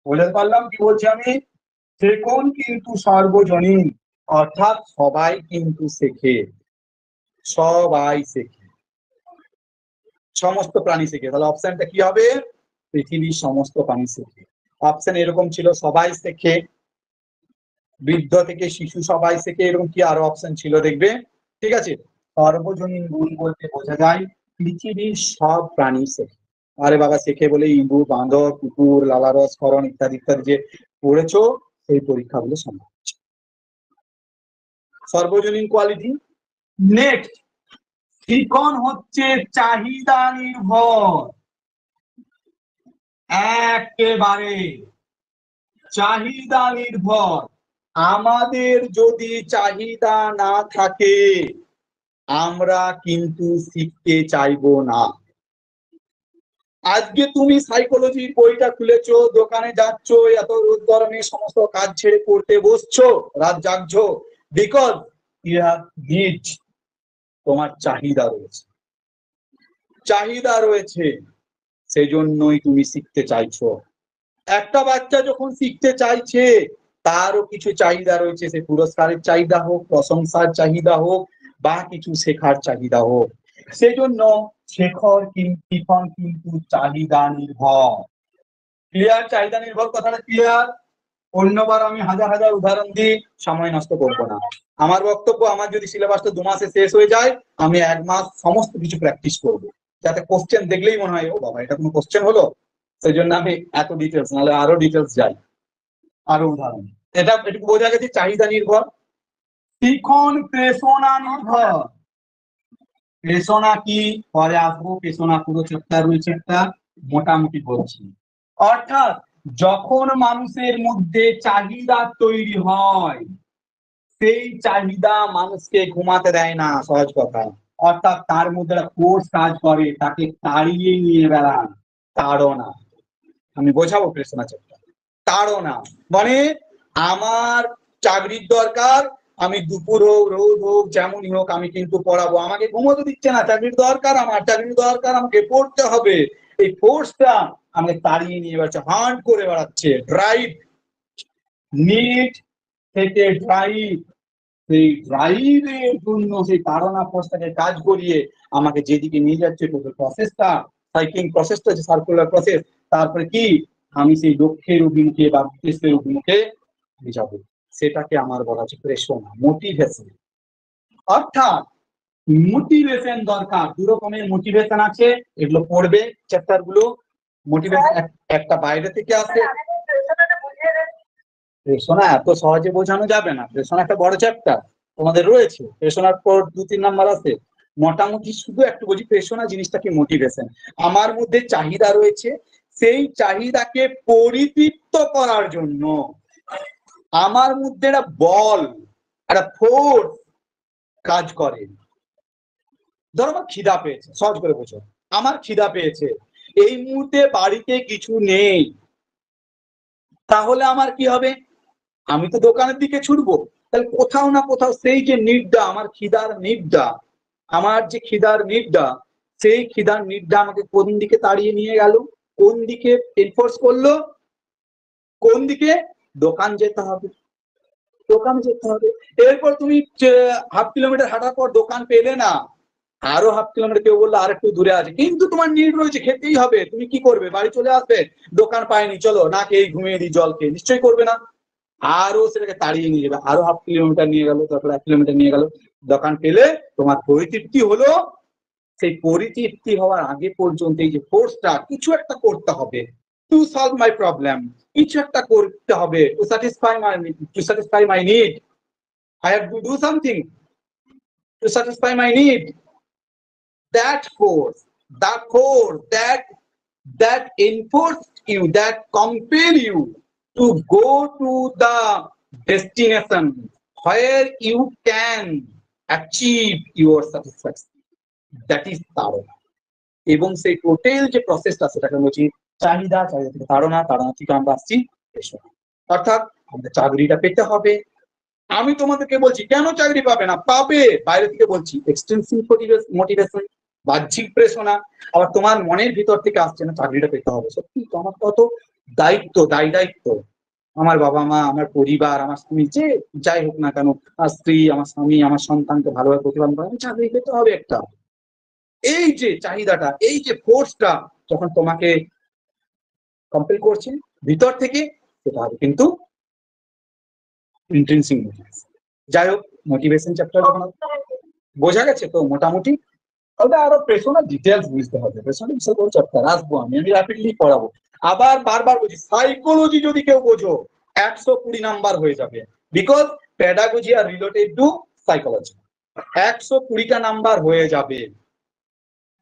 বুঝতে পারলাম কি বলছি আমি? শিখন কিন্তু সর্বজনীন, অর্থাৎ সবাই কিন্তু শেখে, সবাই শেখে, সমস্ত প্রাণী শেখে। তাহলে অপশনটা কি হবে? পৃথিবীর সমস্ত প্রাণী শেখে। অপশন এরকম ছিল, সবাই শেখে, বৃদ্ধ থেকে শিশু সবাই শেখে, এরকম কি আরো অপশন ছিল দেখবে। ঠিক আছে, সর্বজনীন গুণ বলতে বোঝা যায় পৃথিবীর সব প্রাণী শেখে। আরে বাবা, শেখে বলে ইঁদুর, বাঁদর, কুকুর, লালারস, করণ ইত্যাদি ইত্যাদি যে পড়েছো, সেই পরীক্ষাগুলো সম্ভব। সর্বজনীন কোয়ালিটি। নেক্সট, শিখন হচ্ছে চাহিদা নির্ভর। একেবারে চাহিদা নির্ভর। আমাদের যদি চাহিদা না থাকে, আমরা কিন্তু শিখতে চাইবো না। আজকে তুমি সাইকোলজির বইটা খুলেছো, দোকানে যাচ্ছ, এত রোদ গরমে সমস্ত কাজ ছেড়ে পড়তে বসছো, রাত জাগছো, বিকজ ইউ হ্যাভ নিড, তোমার চাহিদা রয়েছে। চাহিদা রয়েছে, সেজন্যই তুমি শিখতে চাইছো। একটা বাচ্চা যখন শিখতে চাইছে, তারও কিছু চাহিদা রয়েছে, সে পুরস্কারের চাহিদা হোক, প্রশংসার চাহিদা হোক, বা কিছু শেখার চাহিদা হোক। সেজন্য শিখন কিন্তু চাহিদা নির্ভর। ক্লিয়ার? চাহিদা নির্ভর কথাটা ক্লিয়ার? অন্যবার আমি হাজার হাজার উদাহরণ দিই, সময় নষ্ট করবো না। আমার বক্তব্য, আমার যদি সিলেবাসটা 2 মাসে শেষ হয়ে যায়, আমি 1 মাস সমস্ত কিছু প্র্যাকটিস করবো, যাতে কোশ্চেন দেখলেই মনে হয় ও বাবা এটা কোনো কোশ্চেন হলো। সেই জন্য আমি এত ডিটেলস, নাহলে আরো ডিটেলস যাই, আরো উদাহরণ। এটা একটু বোঝা গেছে চাহিদা নির্ভর। শিখন প্রেষণা নির্ভর। প্রেষণা কি, পরে আসবো। প্রেষণা পুরো চ্যাপ্টার রয়েছে একটা, মোটামুটি বলছি। অর্থাৎ যখন মানুষের মধ্যে চাহিদা তৈরি হয়, সেই চাহিদা মানুষকে ঘুমাতে দেয় না, সহজ কথা। অর্থাৎ তার মধ্যে একটা ফোর্স কাজ করে, তাকে তাড়িয়ে নিয়ে বেড়ান, তাড়না। আমি বোঝাবো প্রেষণা চ্যাপ্টার। তাড়না মানে আমার চাকরির দরকার, আমি দুপুর হোক, রোদ হোক, যেমনই হোক আমি কিন্তু পড়াবো। আমাকে ঘুমোতে দিচ্ছে না, চাকরির দরকার, আমার চাকরির দরকার, আমাকে পড়তে হবে। এই ফোর্সটা আমাকে তাড়িয়ে নিয়ে বেড়াচ্ছে, হান্ট করে বেড়াচ্ছে। ড্রাইভ, নিড থেকে ড্রাইভ, সেই ড্রাইভের জন্য সেই তাড়না ফোর্সটাকে কাজ করিয়ে আমাকে যেদিকে নিয়ে যাচ্ছে, টোটাল প্রসেসটা, সাইক্লিং প্রসেসটা, যে সার্কুলার প্রসেস, তারপরে কি আমি সেই লক্ষ্যের অভিমুখে বা উদ্দেশ্যের অভিমুখে যাবো, সেটাকে আমার বলা হচ্ছে প্রেষণা, মোটিভেশন। অর্থাৎ মোটিভেশন দরকার। 2 রকমের মোটিভেশন আছে, এগুলো পড়বে চ্যাপ্টার গুলো। মোটিভেশন একটা বাইরে থেকে আসে। প্রেষণা এত সহজে বোঝানো যাবে না, প্রেষণা একটা বড় চ্যাপ্টার তোমাদের রয়েছে, প্রেষণার পর 2-3 নাম্বার আছে। মোটামুটি শুধু একটু বলছি, প্রেষণা জিনিসটা কি, মোটিভেশন। আমার মধ্যে চাহিদা রয়েছে, সেই চাহিদাকে পরিতৃপ্ত করার জন্য আমার মধ্যে একটা বল, একটা ফোর্স কাজ করে। ধরো আমার খিদা পেয়েছে, সহজ করে বোঝো, আমার খিদা পেয়েছে, এই মুহূর্তে বাড়িতে কিছু নেই, তাহলে আমার কি হবে? আমি তো দোকানের দিকে ছুটবো। তাহলে কোথাও না কোথাও সেই যে নিডটা, আমার খিদার নিডটা, আমার যে খিদার নিডটা, সেই খিদার নিডটা আমাকে কোন দিকে তাড়িয়ে নিয়ে গেল, কোন দিকে এনফোর্স করলো, কোন দিকে? দোকান যেতে হবে, দোকান যেতে হবে। এরপর তুমি হাফ কিলোমিটার হাঁটার পর দোকান পেলে না, আরো হাফ কিলোমিটার, কেউ বললো আর একটু দূরে আছে, কিন্তু তোমার নিড রয়েছে, খেতেই হবে। তুমি কি করবে? বাড়ি চলে আসবে, দোকান পাইনি, চলো না খেয়ে ঘুমিয়ে দিই, জল খেয়ে। নিশ্চয়ই করবে না, আরো সেটাকে তাড়িয়ে নিয়ে যাবে, আরো হাফ কিলোমিটার নিয়ে গেল, তারপর 1 কিলোমিটার নিয়ে গেল। দোকান পেলে তোমার পরিতৃপ্তি হলো। সেই পরিতৃপ্তি হওয়ার আগে পর্যন্ত এই যে ফোর্সটা, কিছু একটা করতে হবে টু সলভ মাই প্রবলেম, কিছু একটা করতে হবে to satisfy my need. I have to do something to satisfy my need. That force that enforced you, that compel you to go to the destination where you can achieve your satisfaction. That is তাড়না। এবং সেই total যে প্রসেসটা, সেটাকে বলছি চাহিদা, চাহিদা থেকে তাড়না, তাড়না থেকে আমরা আসছি প্রেষণা। অর্থাৎ আমাদের চাকরিটা পেতে হবে। আমি তোমাদেরকে বলছি, কেন চাকরি পাবে না? পাবে। বাইরে থেকে বলছি এক্সটেন্সিভ মোটিভেশন, বাহ্যিক প্রেষণা। আবার তোমার মনের ভিতর থেকে আসছে না, চাকরিটা পেতে হবে। সত্যি তো আমার কত দায়িত্ব, দায়িত্ব, আমার বাবা মা, আমার পরিবার, আমার স্বামী, যে যাই হোক না কেন, আর স্ত্রী, আমার স্বামী, আমার সন্তানকে ভালোভাবে প্রতিপালন করা, চাকরি পেতে হবে একটা। এই যে চাহিদাটা, এই যে ফোর্সটা যখন তোমাকে কম্পেল করছে ভিতর থেকে, সেটা হবে কিন্তু ইন্ট্রিনসিক মোটিভেশন। যাই হোক, মোটিভেশন চ্যাপ্টার যখন বোঝা গেছে তো মোটামুটি, তাহলে আরো প্রেষণা ডিটেলস বুঝতে হবে। প্রেষণা বিশাল বড় চ্যাপ্টার, আসবো আমি র্যাপিডলি পড়াবো। আবার বারবার বলছি, সাইকোলজি যদি কেউ বোঝো 120 নাম্বার হয়ে যাবে, বিকজ পেডাগজি আর রিলেটেড টু সাইকোলজি। 120টা নাম্বার হয়ে যাবে,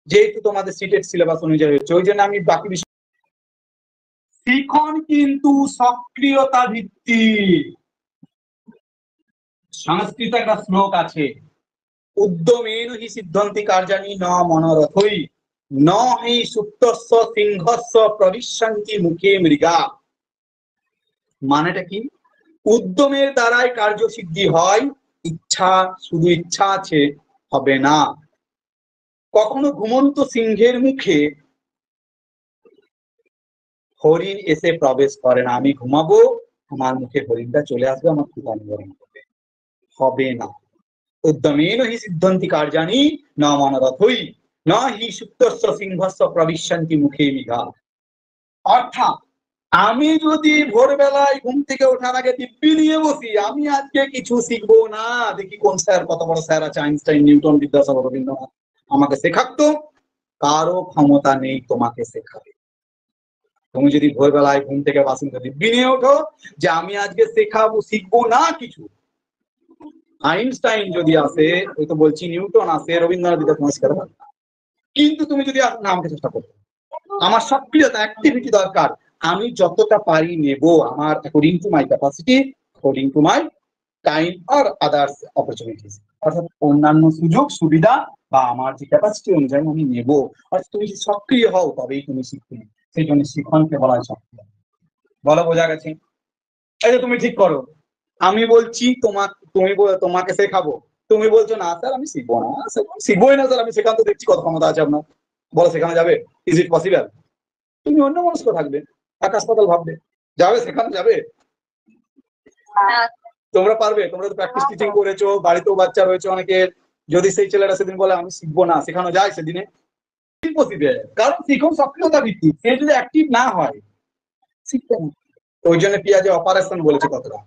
যেহেতু তোমাদের সিটেড সিলেবাস অনুযায়ী হচ্ছে, ওই জন্য আমি বাকি বিষয়। শিখন কিন্তু সক্রিয়তা ভিত্তিক। সংস্কৃত একটা শ্লোক আছে, উদ্যমেন হি সিদ্ধন্তি কার্যানি ন মনোরথই ন হি সুপ্তস্য সিংহস্য প্রবিশন্তি মুখে মৃগা। মানেটা কি? উদ্যমের দ্বারাই কার্যসিদ্ধি হয়, ইচ্ছা, শুধু ইচ্ছা আছে হবে না। কখনো ঘুমন্ত সিংহের মুখে হরিণ এসে প্রবেশ করে না। আমি ঘুমাবো, আমার মুখে হরিণটা চলে আসবে, আমার ক্ষুধা নিবারণ করবে, হবে না। উদ্যমেন হি সিদ্ধন্তি কার্যাণি ন মনরথই ন হি সুপ্তস্য সিংহস্য প্রবিশ্যন্তি মুখে মৃগা। অর্থাৎ আমি যদি ভোরবেলায় ঘুম থেকে ওঠার আগে দিব্যি নিয়ে বসি, আমি আজকে কিছু শিখবো না, দেখি কোন স্যার, কত বড় স্যার আছে, আইনস্টাইন, নিউটন, বিদ্যাসাগর, রবীন্দ্রনাথ, আমাকে শেখাতো, কারো ক্ষমতা নেই তোমাকে শেখাবে। তুমি যদি ভোরবেলায় ঘুম থেকে বাসিন্দা দিব্যি নিয়ে ওঠো যে আমি আজকে শেখাবো, শিখবো না কিছু, আইনস্টাইন যদি আসে, ওই তো বলছি নিউটন আসে, রবীন্দ্রনাথ, বিদ্যাসাগর শেখাতে পারবে না। কিন্তু তুমি যদি না, আমাকে চেষ্টা করো, আমার সক্রিয়তা, অ্যাক্টিভিটি দরকার, আমি যতটা পারি নেব, আমার according to my capacity, according to my time আর আদার্স অপরচুনিটিস, অর্থাৎ অন্যান্য সুযোগ সুবিধা বা আমার যে ক্যাপাসিটি অনুযায়ী আমি নেব। অর্থাৎ তুমি সক্রিয় হও, তবেই তুমি শিখবে। সেই জন্য শিক্ষণকে বলা হয় সক্রিয়। বলো, বোঝা গেছে? এই যে তুমি ঠিক করো, আমি বলছি তোমাকে শেখাবো, তুমি বলছো না স্যার আমি শিখবো না, শিখবোই না স্যার, আমি সেখান তো দেখছি কত ক্ষমতা আছে আপনার, বলো সেখানে যাবে? Is it possible? তুমি অন্য মনস্ক থাকবে, আকাশ পাতাল ভাববে, যাবে সেখানে যাবে? তোমরা পারবে? তোমরা তো প্র্যাকটিস টিচিং করেছো, বাড়িতেও বাচ্চা রয়েছে অনেকের, যদি সেই ছেলেটা সেদিন বলে আমি শিখবো না, শেখানো যায় সেদিনে? ইম্পসিবল, কারণ শিখন সক্রিয়তা ভিত্তিক, সে যদি অ্যাক্টিভ না হয় শিখবে না। ওই জন্য পিয়াজে অপারেশন বলেছে কথাটা,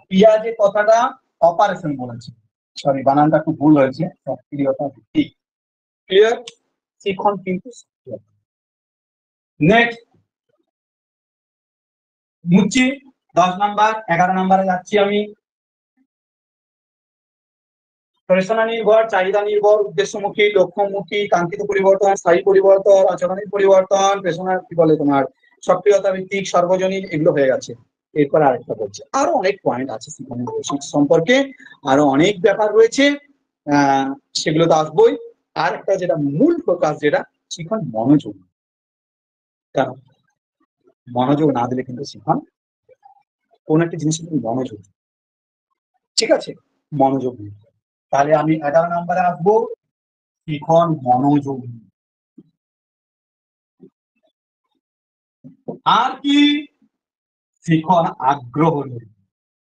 পিয়াজে কথাটা অপারেশন বলেছে, সরি বানানটা একটু ভুল হয়েছে, সক্রিয়তা ভিত্তিক, ক্লিয়ার? শিখন কিন্তু নেক্সট মুচ্ছি 10 নাম্বার, 11 নাম্বারে যাচ্ছি আমি। পরিসনা নির্ভর, চাহিদা নির্ভর, উদ্দেশ্যমুখী, লক্ষ্যমুখী, কাঙ্ক্ষিত পরিবর্তন, স্থায়ী পরিবর্তন, আচরণিক পরিবর্তন, পেশনা কি বলে তোমার সক্রিয়তা ভিত্তিক, সর্বজনীন, এগুলো হয়ে গেছে। এরপর আরেকটা বলছে, আরো অনেক পয়েন্ট আছে শিক্ষণের বৈশিষ্ট্য সম্পর্কে, আরো অনেক ব্যাপার রয়েছে, সেগুলো তো আসবোই। আর একটা যেটা মূল ফোকাস, যেটা শিক্ষণ মনোযোগ, কারণ মনোযোগ না দিলে কিন্তু শিক্ষণ, কোন একটা জিনিসের কিন্তু মনোযোগ, ঠিক আছে, মনোযোগ নেই। তাহলে আমি 11 নম্বরে আসবো, শিখন মনোযোগ। আর কি? শিখন আগ্রহ নেই।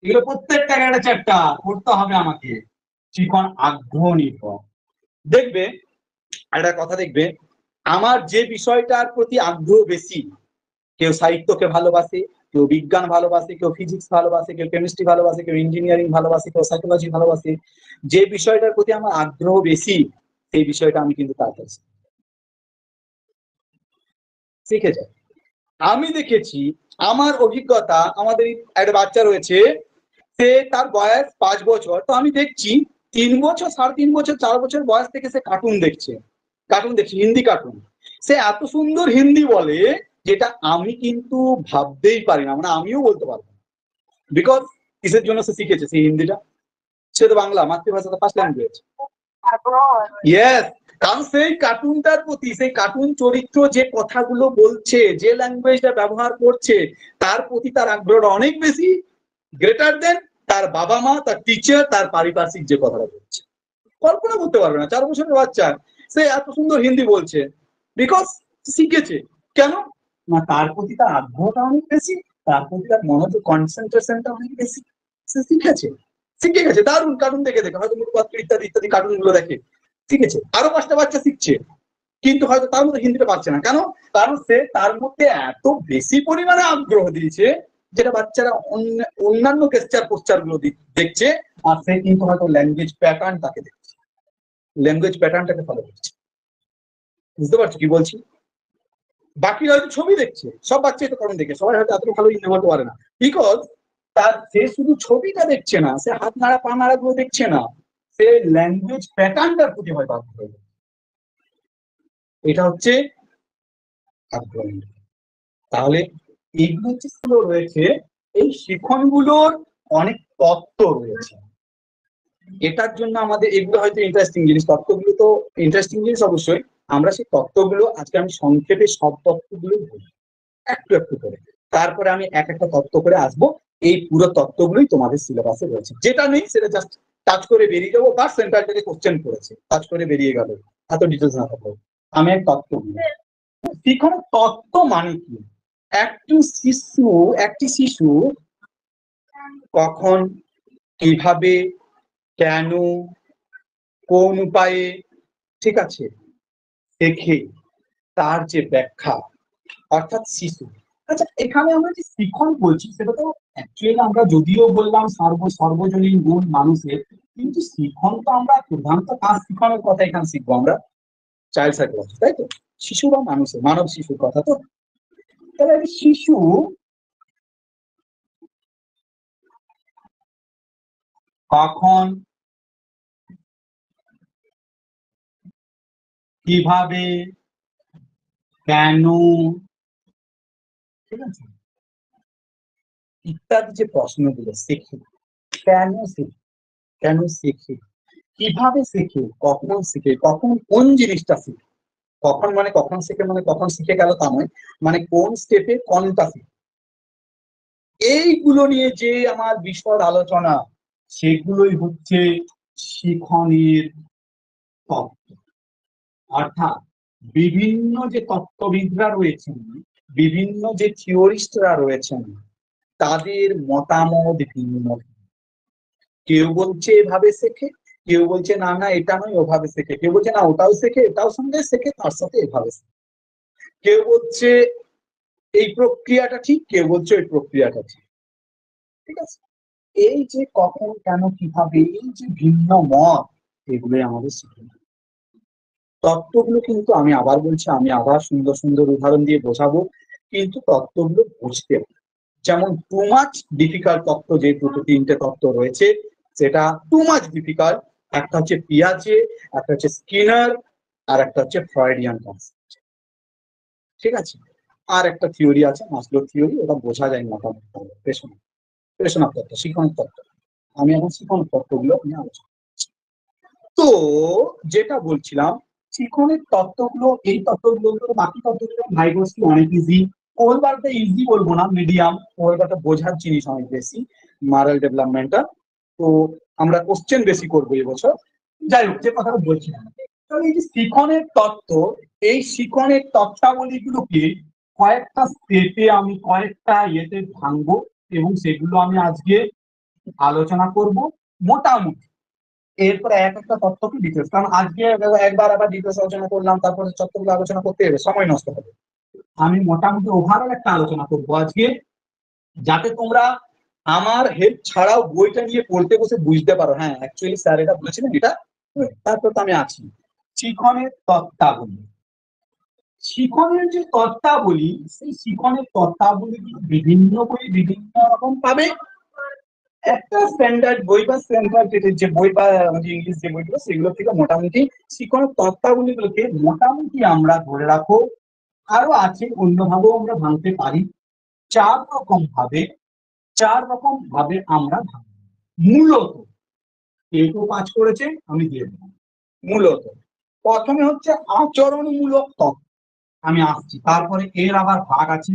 এগুলো প্রত্যেকটা একটা চ্যাপ্টার পড়তে হবে আমাকে। শিখন আগ্রহ নির্ভর। দেখবে একটা কথা, দেখবে আমার যে বিষয়টার প্রতি আগ্রহ বেশি, কেউ সাহিত্যকে ভালোবাসে, কেউ বিজ্ঞান ভালোবাসে, কেউ ফিজিক্স ভালোবাসে, কেউ কেমিস্ট্রি ভালোবাসে, কেউ ইঞ্জিনিয়ারিং ভালোবাসে, কেউ সাইকোলজি ভালোবাসে, যে বিষয়টার প্রতি আমার আগ্রহ বেশি, সেই বিষয়টা আমি কিন্তু তাড়াতাড়ি শিখে যাই। আমি দেখেছি, আমার অভিজ্ঞতা, আমাদের একটা বাচ্চা রয়েছে, সে তার বয়স 5 বছর, তো আমি দেখছি 3 বছর, 3.5 বছর, 4 বছর বয়স থেকে সে কার্টুন দেখছে, হিন্দি কার্টুন। সে এত সুন্দর হিন্দি বলে, যেটা আমি কিন্তু ভাবতেই পারি না, মানে আমিও বলতে পারবো না। বিকজ কিসের জন্য সে শিখেছে সেই হিন্দিটা? সে তো বাংলা মাতৃভাষা, তো ফার্স্ট ল্যাঙ্গুয়েজ। ইয়েস, কারণ সেই কার্টুনটার প্রতি, সেই কার্টুন চরিত্র যে কথাগুলো বলছে, যে ল্যাঙ্গুয়েজটা ব্যবহার করছে, তার প্রতি তার আগ্রহটা অনেক বেশি, গ্রেটার দেন তার বাবা মা, তার টিচার, তার পারিপার্শ্বিক যে কথাটা বলছে। কল্পনা করতে পারবে না 4 বছরের বাচ্চা সে এত সুন্দর হিন্দি বলছে, বিকজ শিখেছে। কেন না? তার প্রতি তার আগ্রহটা অনেক বেশি, তার প্রতি তার মনোযোগ, কনসেন্ট্রেশনটা অনেক বেশি, সে শিখেছে, শিখে গেছে। দারুণ কার্টুন দেখে দেখে, হয়তো মুখপাত্র ইত্যাদি ইত্যাদি কার্টুন গুলো দেখে শিখেছে। আরো 5টা বাচ্চা শিখছে, কিন্তু হয়তো তার মধ্যে হিন্দিটা পাচ্ছে না। কেন? কারণ সে তার মধ্যে এত বেশি পরিমাণে আগ্রহ দিয়েছে, যেটা বাচ্চারা অন্যান্য গেস্টার পোস্টার গুলো দেখছে, আর সে কিন্তু হয়তো ল্যাঙ্গুয়েজ প্যাটার্নটাকে দেখছে, ল্যাঙ্গুয়েজ প্যাটার্নটাকে ফলো করছে। বুঝতে পারছো কি বলছি? বাকি হয়তো ছবি দেখছে, সব বাচ্চাই তো কারণ দেখে, সবাই হয়তো এত ভালো হিন্দি বলতে পারে না, বিকজ সে শুধু ছবিটা দেখছে না, সে হাত নাড়া পা নাড়া গুলো দেখছে না, সে ল্যাঙ্গুয়েজ প্যাটার্নটার প্রতি হয়তো আগ্রহ। এটা হচ্ছে আগ্রহ। তাহলে এইগুলো যেগুলো রয়েছে, এই শিখনগুলোর অনেক তত্ত্ব রয়েছে। এটার জন্য আমাদের এগুলো হয়তো ইন্টারেস্টিং জিনিস, তত্ত্বগুলো তো ইন্টারেস্টিং জিনিস অবশ্যই। আমরা সেই তত্ত্বগুলো আজকে আমি সংক্ষেপে সব তত্ত্বগুলো বলি একটু একটু করে, তারপরে আমি এক একটা তত্ত্ব করে আসবো, এই পুরো তত্ত্বগুলোই তোমাদের সিলেবাসে রয়েছে। যেটা নেই সেটা জাস্ট টাচ করে বেরিয়ে যাবো, বা সেন্টার থেকে কোশ্চেন করেছে টাচ করে বেরিয়ে গেল, এত ডিটেলস না থাকবে। আমি এক তত্ত্ব শিখনের তত্ত্ব মানে কি? একটি শিশু কখন, কিভাবে, কেন, কোন উপায়ে, ঠিক আছে, শেখে, তার যে ব্যাখ্যা, অর্থাৎ শিশু। আচ্ছা, এখানে আমরা যে শিখন বলছি সেটা তো অ্যাকচুয়ালি আমরা যদিও বললাম সর্বজনীন গুণ মানুষের, কিন্তু শিখন তো আমরা প্রধানত কার শিখনের কথা এখানে শিখবো আমরা? চাইল্ড সাইকোলজি, তাই তো? শিশু বা মানুষের, মানব শিশুর কথা। তো তাহলে শিশু কখন, কিভাবে, কেন, ঠিক আছে, ইত্যাদি যে প্রশ্নগুলো শেখে, কেন শেখে, কেন শেখে, কিভাবে শেখে, কখন শেখে, কখন কোন জিনিসটা শেখে, কখন মানে কখন শেখে মানে কখন শিখে গেল তা নয়, মানে কোন স্টেপে কোনটা শেখে, এইগুলো নিয়ে যে আমার বিশদ আলোচনা, সেগুলোই হচ্ছে শিখনের তত্ত্ব। অর্থাৎ বিভিন্ন যে তত্ত্ববিদরা রয়েছেন, বিভিন্ন যে থিওরিস্টরা রয়েছেন, তাদের মতামত ভিন্ন। কেউ বলছে এভাবে শেখে, কেউ বলছে না না এটা নয় ওভাবে শেখে, কেউ বলছে না ওটাও শেখে এটাও সঙ্গে শেখে তার সাথে এভাবে শেখে, কেউ বলছে এই প্রক্রিয়াটা ঠিক, কেউ বলছে ওই প্রক্রিয়াটা ঠিক, ঠিক আছে। এই যে কখন, কেন, কিভাবে, এই যে ভিন্ন মত, এগুলোই আমাদের শিখে। তত্ত্বগুলো কিন্তু আমি আবার বলছি, আমি আবার সুন্দর সুন্দর উদাহরণ দিয়ে বোঝাবো, কিন্তু তত্ত্বগুলো বুঝতে হবে। যেমন টু মাচ ডিফিকাল্ট তত্ত্ব, যে দুটো তিনটে তত্ত্ব রয়েছে, সেটা টু মাচ ডিফিকাল্ট। একটা হচ্ছে পিয়াজে, একটা হচ্ছে স্কিনার, আর একটা হচ্ছে ফ্রয়েডিয়ান কনসেপ্ট, ঠিক আছে। আর একটা থিওরি আছে মাসলোর থিওরি, ওটা বোঝা যায় মোটামুটি পেশনা তত্ত্ব, শিখন তত্ত্ব। আমি এখন শিখন তত্ত্বগুলো নিয়ে আলোচনা। তো যেটা বলছিলাম, শিখনের তত্ত্বগুলো, এই তত্ত্বগুলো, বাকি তত্ত্বগুলো ভাইবোসকি অনেক ইজি। ওভারটা ইজি বলবো না, মিডিয়াম। ওভারটা বোঝার জিনিস অনেক বেশি, মরাল ডেভেলপমেন্টটা। তো আমরা কোশ্চেন বেশি করবো এবছর। যাই হোক, যে কথাটা বলছিলাম, তাহলে এই যে শিখনের তত্ত্ব, এই শিখনের তত্ত্বাবলীগুলোকে কয়েকটা স্টেপে আমি কয়েকটা ইয়েতে ভাঙবো, এবং সেগুলো আমি আজকে আলোচনা করব মোটামুটি। এরপরে এক একটা তত্ত্বকে ডিটেলস, কারণ আজকে একবার আবার ডিটেলস আলোচনা করলাম, তারপরে তত্ত্বগুলো আলোচনা করতে হবে, সময় নষ্ট হবে। আমি মোটামুটি ওভারঅল একটা আলোচনা করবো আজকে, যাতে তোমরা আমার হেল্প ছাড়াও বইটা নিয়ে পড়তে বসে বুঝতে পারো, হ্যাঁ অ্যাকচুয়ালি স্যার এটা বলেছিলেন এটা। তারপর তো আমি আছি। শিখনের তত্ত্বাবলী, শিখনের যে তত্ত্বাবলী, সেই শিখনের তত্ত্বাবলী বিভিন্ন বই বিভিন্ন রকম পাবে। একটা স্ট্যান্ডার্ড বই বা স্ট্যান্ডার্ড যে বই বা ইংলিশ যে বইগুলো, সেগুলো থেকে মোটামুটি শিক্ষণের তত্ত্বাবলীগুলোকে মোটামুটি আমরা ধরে রাখো। আরো আছে, অন্যভাবেও আমরা ভাঙতে পারি। চার রকম ভাবে আমরা ভাঙবো। মূলত কেউ কাজ করেছে, আমি দিয়ে দেবো। মূলত প্রথমে হচ্ছে আচরণমূলক তত্ত্ব, আমি আসছি, তারপরে এর আবার ভাগ আছে।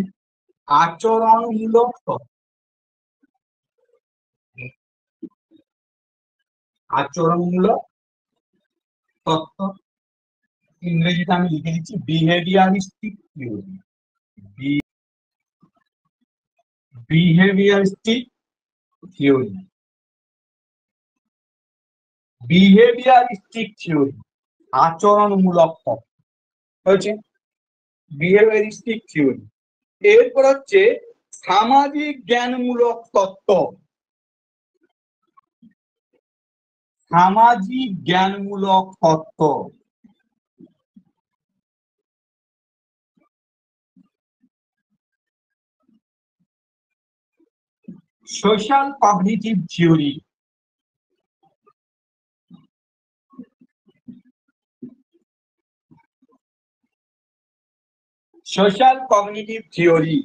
আচরণমূলক তত্ত্ব, আচরণমূলক তত্ত্ব, ইংরেজিতে আমি লিখে দিচ্ছি বিহেভিয়ারিস্টিক থিওরি। বিহেভিয়ারিস্টিক থিওরি, বিহেভিয়ারিস্টিক থিওরি, আচরণমূলক তত্ত্ব হয়েছে বিহেভিয়ারিস্টিক থিওরি। এরপর হচ্ছে সামাজিক জ্ঞানমূলক তত্ত্ব, সামাজিক জ্ঞানমূলক তত্ত্ব। Social cognitive theory, social cognitive theory.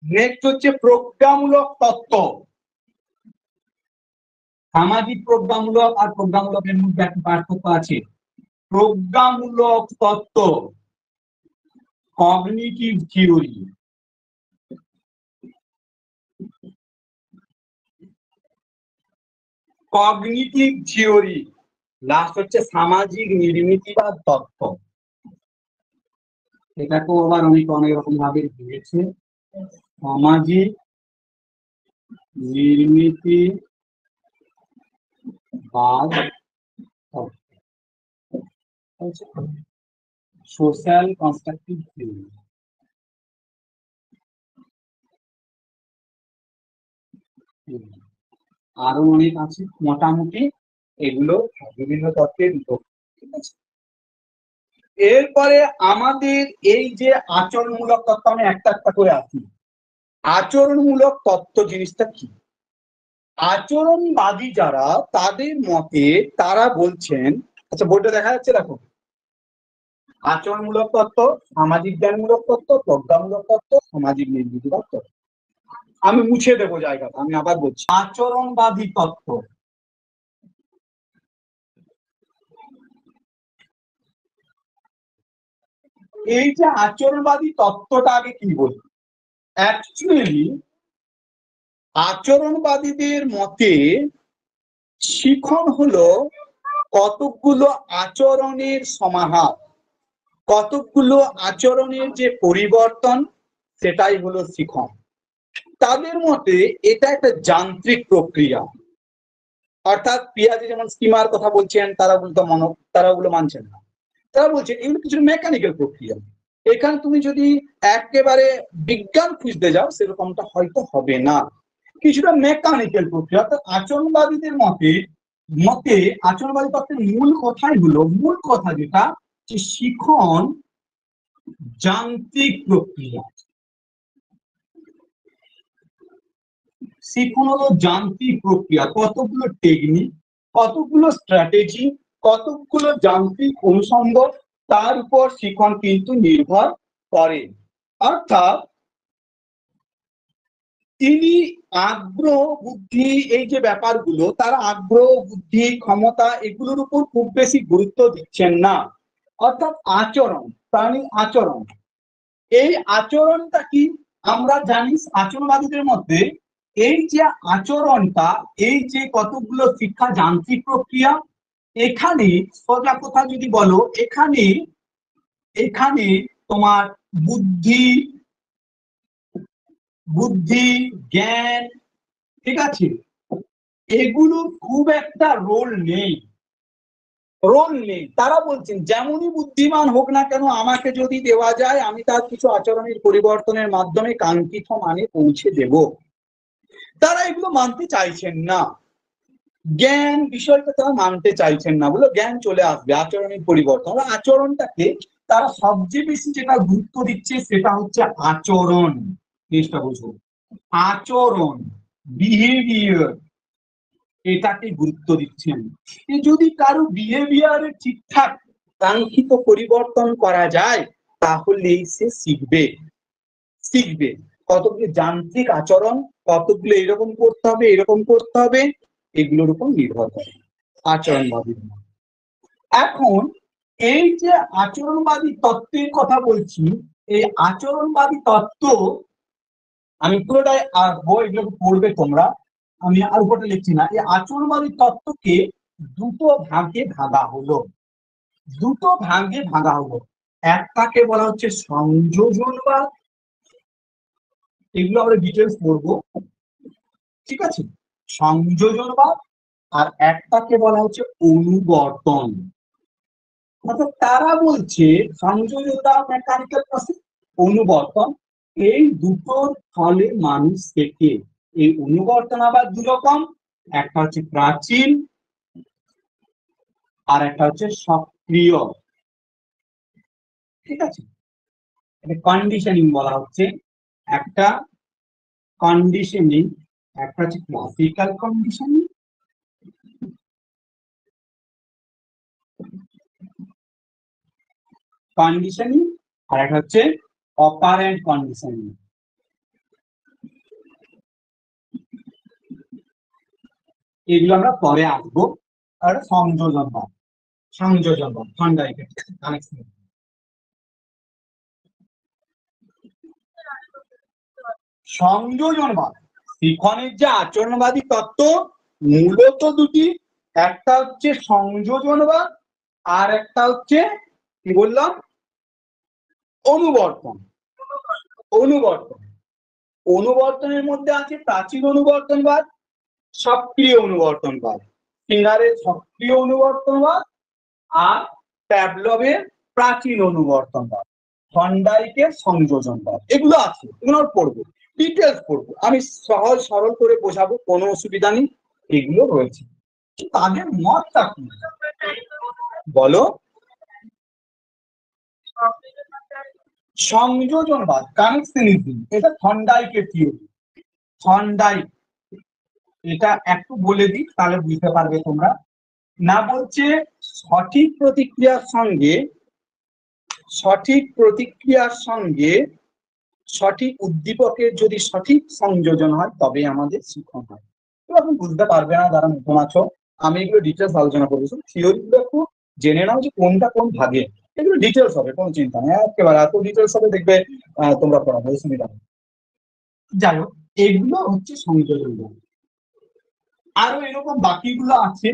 Next হচ্ছে প্রজ্ঞামূলক তত্ত্ব। সামাজিক প্রজ্ঞামূলক আর প্রজ্ঞামূলকের মধ্যে একটা পার্থক্য আছে। প্রজ্ঞামূলক তত্ত্ব, cognitive theory, cognitive theory, last হচ্ছে সামাজিক নির্মিতিবাদ তত্ত্ব। এটাকেও আবার অনেক রকম ভাবে দিয়েছে, সামাজিক নির্মিতিবাদ তত্ত্ব, সোশ্যাল কনস্ট্রাকটিভ থিওরি। আরো অনেক আছে, মোটামুটি এগুলো বিভিন্ন তত্ত্বের বিভক্তি। ঠিক আছে, এরপরে আমাদের এই যে আচরণমূলক তত্ত্ব, আমি একটা একটা করে আসি। আচরণমূলক তত্ত্ব জিনিসটা কি? আচরণবাদী যারা, তাদের মতে তারা বলছেন, আচ্ছা বইটা দেখা যাচ্ছে, দেখো, আচরণমূলক তত্ত্ব, সামাজিক জ্ঞানমূলক তত্ত্ব, প্রজ্ঞামূলক তত্ত্ব, সামাজিক নির্মিতিবাদ তত্ত্ব। আমি মুছে দেবো জায়গাটা, আমি আবার বলছি। আচরণবাদী তত্ত্ব, এই যে আচরণবাদী তত্ত্বটা আগে কি বলি? অ্যাকচুয়ালি আচরণবাদীদের মতে শিখন হলো কতকগুলো আচরণের সমাহার, কতকগুলো আচরণের যে পরিবর্তন, সেটাই হলো শিখন। তাদের মতে এটা একটা যান্ত্রিক প্রক্রিয়া, অর্থাৎ পিয়াজে যেমন স্কিমার কথা বলছেন, তারা ওগুলো মানছেন না। তারা বলছেন এগুলো কিছু মেকানিক্যাল প্রক্রিয়া। এখানে তুমি যদি একেবারে বিজ্ঞান খুঁজতে যাও, সেরকমটা হয়তো হবে না, কিছুটা মেকানিক্যাল প্রক্রিয়া। অর্থাৎ আচরণবাদীদের মতে আচরণবাদী তত্ত্বের মূল কথা যেটা, যে শিখন যান্ত্রিক প্রক্রিয়া। শিখন হলো যান্ত্রিক প্রক্রিয়া, কতগুলো টেকনিক, কতগুলো স্ট্র্যাটেজি, কতগুলো যান্ত্রিক অনুষঙ্গ, তার উপর শিখন কিন্তু নির্ভর করে। অর্থাৎ তিনি আগ্রহ, বুদ্ধি, এই যে ব্যাপারগুলো, তারা আগ্রহ, বুদ্ধি, ক্ষমতা, এগুলোর উপর খুব বেশি গুরুত্ব দিচ্ছেন না। অর্থাৎ আচরণ, প্রাণীর আচরণ, এই আচরণটা কি আমরা জানি আচরণবাদীদের মধ্যে, এই যে আচরণটা, এই যে কতগুলো শিক্ষা যান্ত্রিক প্রক্রিয়া, এখানে সোজা কথা যদি বলো, এখানে তোমার বুদ্ধি, জ্ঞান, ঠিক আছে, এগুলোর খুব একটা রোল নেই। তারা বলছেন যেমনই বুদ্ধিমান হোক না কেন, আমাকে যদি দেওয়া যায়, আমি তার কিছু আচরণের পরিবর্তনের মাধ্যমে কাঙ্ক্ষিত মানে পৌঁছে দেব। তারা এগুলো মানতে চাইছেন না, জ্ঞান বিষয়টা তারা মানতে চাইছেন না। বলে জ্ঞান চলে আসবে, আচরণের পরিবর্তন। আচরণটাকে তারা সবচেয়ে বেশি যেটা গুরুত্ব দিচ্ছে, সেটা হচ্ছে আচরণ। জিনিসটা বুঝো, আচরণ, বিহেভিয়ার, এটাকে গুরুত্ব দিচ্ছেন। যদি কারো বিহেভিয়ারের ঠিকঠাক কাঙ্ক্ষিত পরিবর্তন করা যায়, তাহলে সে শিখবে। কতগুলো যান্ত্রিক আচরণ, কতগুলো এরকম করতে হবে, এগুলোর উপর নির্ভর করে আচরণবাদী। এখন এই যে আচরণবাদী তত্ত্বের কথা বলছি, এই আচরণবাদী তত্ত্ব আমি পুরোটাই এগুলো পড়বে তোমরা, আমি আর উপরে লিখছি না। এই আচরণবাদী তত্ত্বকে দুটো ভাগে ভাগা হলো। একটাকে বলা হচ্ছে সংযোজনবাদ, এগুলো আমরা ডিটেলস পড়বো, ঠিক আছে, সংযোজনবাদ। আর একটাকে বলা হচ্ছে অনুবর্তন। অর্থাৎ তারা বলছে সংযোজনবাদ মেকানিক্যাল প্রসেস, অনুবর্তন, এই দুটোর ফলে মানুষ শেখে। এই অনুবর্তন আবার দু রকম, একটা হচ্ছে প্রাচীন, আর একটা হচ্ছে সক্রিয়। ঠিক আছে, কন্ডিশনিং বলা হচ্ছে। একটা কন্ডিশনিং, একটা হচ্ছে ক্লাসিক্যাল কন্ডিশনিং, আর একটা হচ্ছে অপারেন্ট কন্ডিশনিং। এগুলো আমরা পরে আসবো। আর সংযোজনবাদ, সংযোজনবাদ শিখনের যে আচরণবাদী তত্ত্ব, মূলত দুটি, একটা হচ্ছে সংযোজনবাদ আর একটা হচ্ছে কি বললাম অনুবর্তন। অনুবর্তন অনুবর্তনের মধ্যে আছে প্রাচীন অনুবর্তনবাদ, সক্রিয় অনুবর্তনবাদ। ফিনারের সক্রিয় অনুবর্তনবাদ আর প্যাভলভের প্রাচীন অনুবর্তনবাদ, থর্নডাইকের সংযোজনবাদ। এগুলো আছে, এগুলো পড়বো, ডিটেলস পড়বো, আমি সহজ সরল করে বোঝাবো, কোনো অসুবিধা নেই। এগুলো রয়েছে, তাদের মতটা কি বলো? সংযোজনবাদ, কানেকশনিজম, এটা থর্নডাইকের থিওরি। থর্নডাইক, এটা একটু বলে দিই তাহলে বুঝতে পারবে তোমরা। না বলছে সঠিক প্রতিক্রিয়ার সঙ্গে সঠিক উদ্দীপকের যদি সঠিক সংযোজন হয় তবে আমাদের শিক্ষণ হয়। তো আপনি বুঝতে পারবে না যারা নতুন আছো, আমি এগুলো ডিটেলস আলোচনা করবো, থিওরি গুলো একটু জেনে নাও যে কোনটা কোন ভাগে, এগুলো ডিটেলস হবে, কোনো চিন্তা নেই, একেবারে এত ডিটেলস হবে দেখবে তোমরা পড়াবে অসুবিধা নেই। যাই হোক, এগুলো হচ্ছে সংযোজন। আরো এরকম বাকিগুলো আছে,